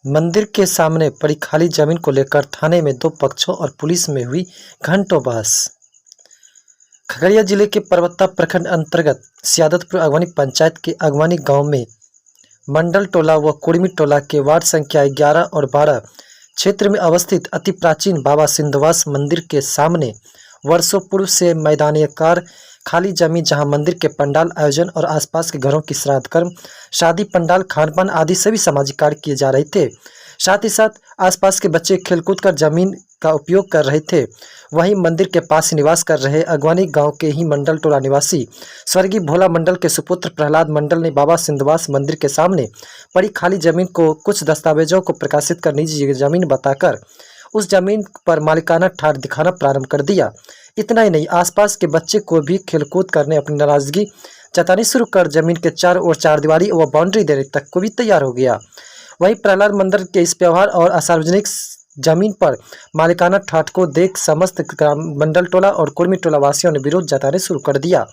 मंदिर के सामने पड़ी खाली जमीन को लेकर थाने में दो पक्षों और पुलिस में हुई घंटों बहस। खगड़िया जिले के परबत्ता प्रखंड अंतर्गत सियादतपुर अगवानी पंचायत के अगवानी गांव में मंडल टोला व कुड़मी टोला के वार्ड संख्या 11 और 12 क्षेत्र में अवस्थित अति प्राचीन बाबा सिंधवास मंदिर के सामने वर्षों पूर्व से मैदानाकार खाली जमीन, जहां मंदिर के पंडाल आयोजन और आसपास के घरों की श्राद्ध कर्म, शादी पंडाल, खानपान आदि सभी सामाजिक कार्य किए जा रहे थे। साथ ही साथ आसपास के बच्चे खेलकूद कर जमीन का उपयोग कर रहे थे। वहीं मंदिर के पास निवास कर रहे अगवानी गांव के ही मंडल टोला निवासी स्वर्गीय भोला मंडल के सुपुत्र प्रहलाद मंडल ने बाबा सिंधवास मंदिर के सामने पड़ी खाली जमीन को कुछ दस्तावेजों को प्रकाशित कर निजी जमीन बताकर उस जमीन पर मालिकाना ठाट दिखाना प्रारंभ कर दिया। इतना ही नहीं, आसपास के बच्चे को भी खेलकूद करने अपनी नाराजगी जतानी शुरू कर जमीन के चारों ओर चारदीवारी व बाउंड्री देने तक को भी तैयार हो गया। वहीं प्रहलाद मंडल के इस व्यवहार और असार्वजनिक जमीन पर मालिकाना ठाट को देख समस्त मंडल टोला और कुड़मी टोला वासियों ने विरोध जताने शुरू कर दिया।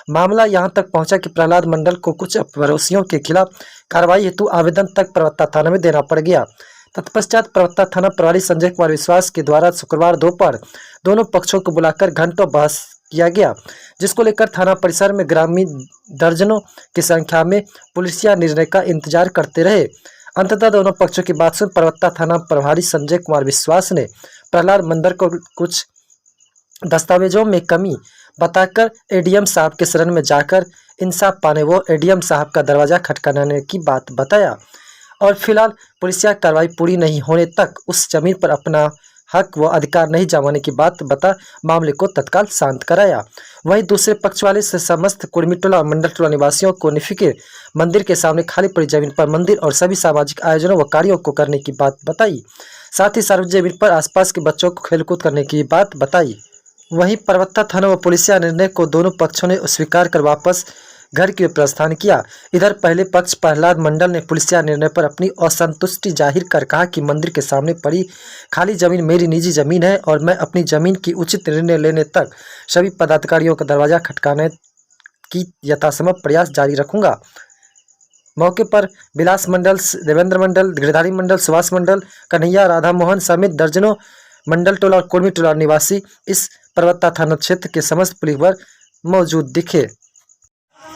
मामला यहां तक पहुंचा कि प्रहलाद मंडल को कुछ पड़ोसियों के खिलाफ कार्रवाई हेतु आवेदन तक परबत्ता थाना में देना पड़ गया। तत्पश्चात परबत्ता थाना प्रभारी संजय कुमार विश्वास के द्वारा शुक्रवार दोपहर दोनों पक्षों को बुलाकर घंटों बहस किया गया, जिसको लेकर थाना परिसर में ग्रामीण दर्जनों की संख्या में पुलिसिया निर्णय का इंतजार करते रहे। अंततः दोनों पक्षों की बात सुन परबत्ता थाना प्रभारी संजय कुमार विश्वास ने प्रहलाद मंडल को कुछ दस्तावेजों में कमी बताकर एडीएम साहब के शरण में जाकर इंसाफ पाने वो एडीएम साहब का दरवाजा खटखटाने की बात बताया और फिलहाल पुलिसिया कार्रवाई पूरी नहीं होने तक उस जमीन पर अपना हक व अधिकार नहीं जमाने की बात बता मामले को तत्काल शांत कराया। वहीं दूसरे पक्ष वाले से समस्त कुड़मी टोला और मंडल टोला निवासियों को निफिक्र मंदिर के सामने खाली पड़ी जमीन पर मंदिर और सभी सामाजिक आयोजनों व कार्यों को करने की बात बताई। साथ ही सार्वजनिक जमीन पर आसपास के बच्चों को खेलकूद करने की बात बताई। वहीं परबत्ता थाना व पुलिसिया निर्णय को दोनों पक्षों ने स्वीकार कर वापस घर की ओर प्रस्थान किया। इधर पहले पक्ष प्रहलाद मंडल ने पुलिसिया निर्णय पर अपनी असंतुष्टि जाहिर कर कहा कि मंदिर के सामने पड़ी खाली जमीन मेरी निजी जमीन है और मैं अपनी जमीन की उचित निर्णय लेने तक सभी पदाधिकारियों का दरवाजा खटकाने की यथासंभव प्रयास जारी रखूंगा। मौके पर विलास मंडल, देवेंद्र मंडल, गिरधारी मंडल, सुभाष मंडल, कन्हैया, राधा मोहन समेत दर्जनों मंडल टोला और कुड़मी टोला निवासी इस परबत्ता थाना क्षेत्र के समस्त पुलिस वर्ग मौजूद दिखे।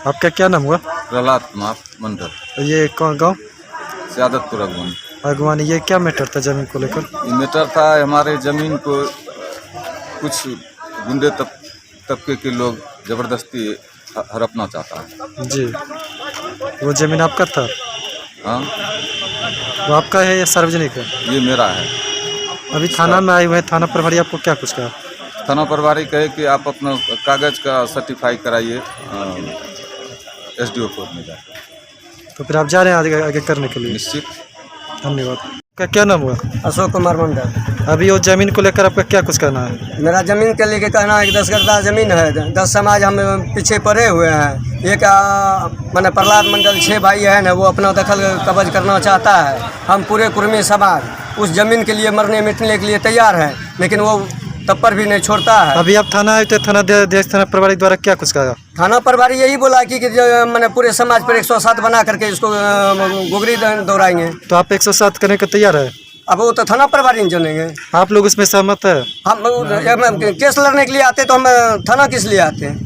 आपका क्या नाम हुआ? प्रहलाद कुमार मंडल। ये कौन गाँव? सियादतपुर अगवानी। अगवानी। ये क्या मैटर था जमीन को लेकर? ये मैटर था हमारे जमीन को कुछ गुंडे तबके के लोग जबरदस्ती हड़पना चाहता है जी। वो जमीन आपका था? हाँ। वो आपका है या सार्वजनिक है? ये मेरा है। अभी थाना में आए हुए हैं, थाना प्रभारी आपको क्या कुछ कहा? थाना प्रभारी कहे कि आप अपना कागज का सर्टिफाई कराइए एसडीओ कोर्ट में जाकर। तो फिर आप जा रहे हैं आगे करने के लिए? निश्चित। धन्यवाद। का क्या नाम हुआ? अशोक कुमार मंडल। अभी वो जमीन को लेकर आपका क्या कुछ कहना है? मेरा जमीन के लेके कहना है कि 10 गट्ठा जमीन है, 10 समाज हम पीछे पड़े हुए हैं। एक मैंने प्रहलाद मंडल 6 भाई है ना, वो अपना दखल कब्ज करना चाहता है। हम पूरे कुर्मी समाज उस जमीन के लिए मरने मिटने के लिए तैयार है, लेकिन वो तब पर भी नहीं छोड़ता है। अभी आप थाना आए थे, थाना प्रभारी द्वारा क्या कुछ कहा? थाना प्रभारी यही बोला कि मैंने पूरे समाज पर 107 बना करके इसको गोगरी दौड़ाएंगे। तो आप 107 करने को तैयार है? अब वो तो थाना प्रभारी नहीं जानेंगे। आप लोग इसमें सहमत है? हम केस लड़ने के लिए आते तो हम थाना किस लिए आते हैं?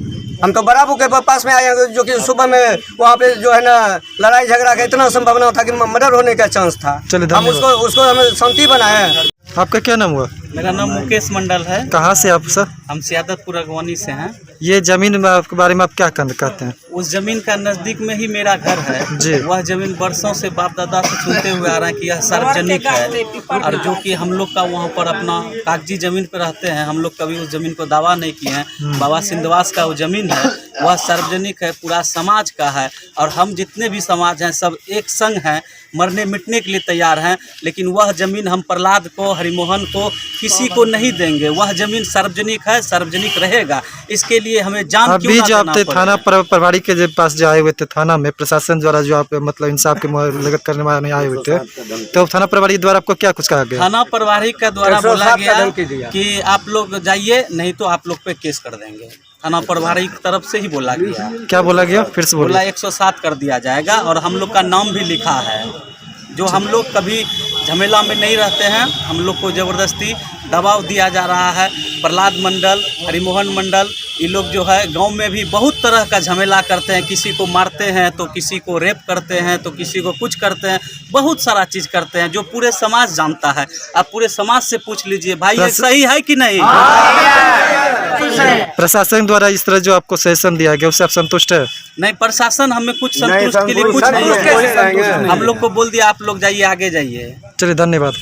हम तो बराबू के पास में आए हैं, जो कि सुबह में वहाँ पे जो है ना लड़ाई झगड़ा का इतना संभावना था कि मर्डर होने का चांस था। हम उसको हमें शांति बनाए। आपका क्या नाम हुआ? मेरा नाम मुकेश मंडल है। कहाँ से आप सर? हम सियादतपुर अगवानी से हैं। ये जमीन के बारे में आप क्या कहते हैं? उस जमीन का नज़दीक में ही मेरा घर है जी। वह जमीन बरसों से बाप दादा से सुनते हुए आ रहे हैं कि यह सार्वजनिक है, और जो कि हम लोग का वहाँ पर अपना कागजी जमीन पर रहते हैं। हम लोग कभी उस जमीन को दावा नहीं किए हैं। बाबा सिंधवास का वो जमीन है, वह सार्वजनिक है, पूरा समाज का है, और हम जितने भी समाज हैं सब एक संग हैं, मरने मिटने के लिए तैयार हैं। लेकिन वह जमीन हम प्रहलाद को, हरिमोहन को, किसी को नहीं देंगे। वह जमीन सार्वजनिक है, सार्वजनिक रहेगा। इसके लिए हमें जान अभी जो आप थाना प्रभारी के पास जो आए हुए थे, थाना में प्रशासन द्वारा जो आप मतलब इंसाफ के लगत करने वाले आए हुए थे, तो थाना प्रभारी द्वारा आपको क्या कुछ कहा गया? थाना प्रभारी का द्वारा बोला गया कि आप लोग जाइए, नहीं तो आप लोग पे केस कर देंगे। थाना प्रभारी की तरफ से ही बोला गया। क्या बोला गया? फिर से बोला 107 कर दिया जाएगा, और हम लोग का नाम भी लिखा है। जो हम लोग कभी झमेला में नहीं रहते हैं। हम लोग को ज़बरदस्ती दबाव दिया जा रहा है। प्रहलाद मंडल, हरिमोहन मंडल, ये लोग जो है गांव में भी बहुत तरह का झमेला करते हैं। किसी को मारते हैं तो किसी को रेप करते हैं तो किसी को कुछ करते हैं, बहुत सारा चीज़ करते हैं जो पूरे समाज जानता है। आप पूरे समाज से पूछ लीजिए भाई ये सही है कि नहीं। प्रशासन द्वारा इस तरह जो आपको सेशन दिया गया उससे आप संतुष्ट है? नहीं, प्रशासन हमें कुछ संतुष्ट के लिए कुछ नहीं है। हम लोग को बोल दिया आप लोग जाइए, आगे जाइए। चलिए, धन्यवाद।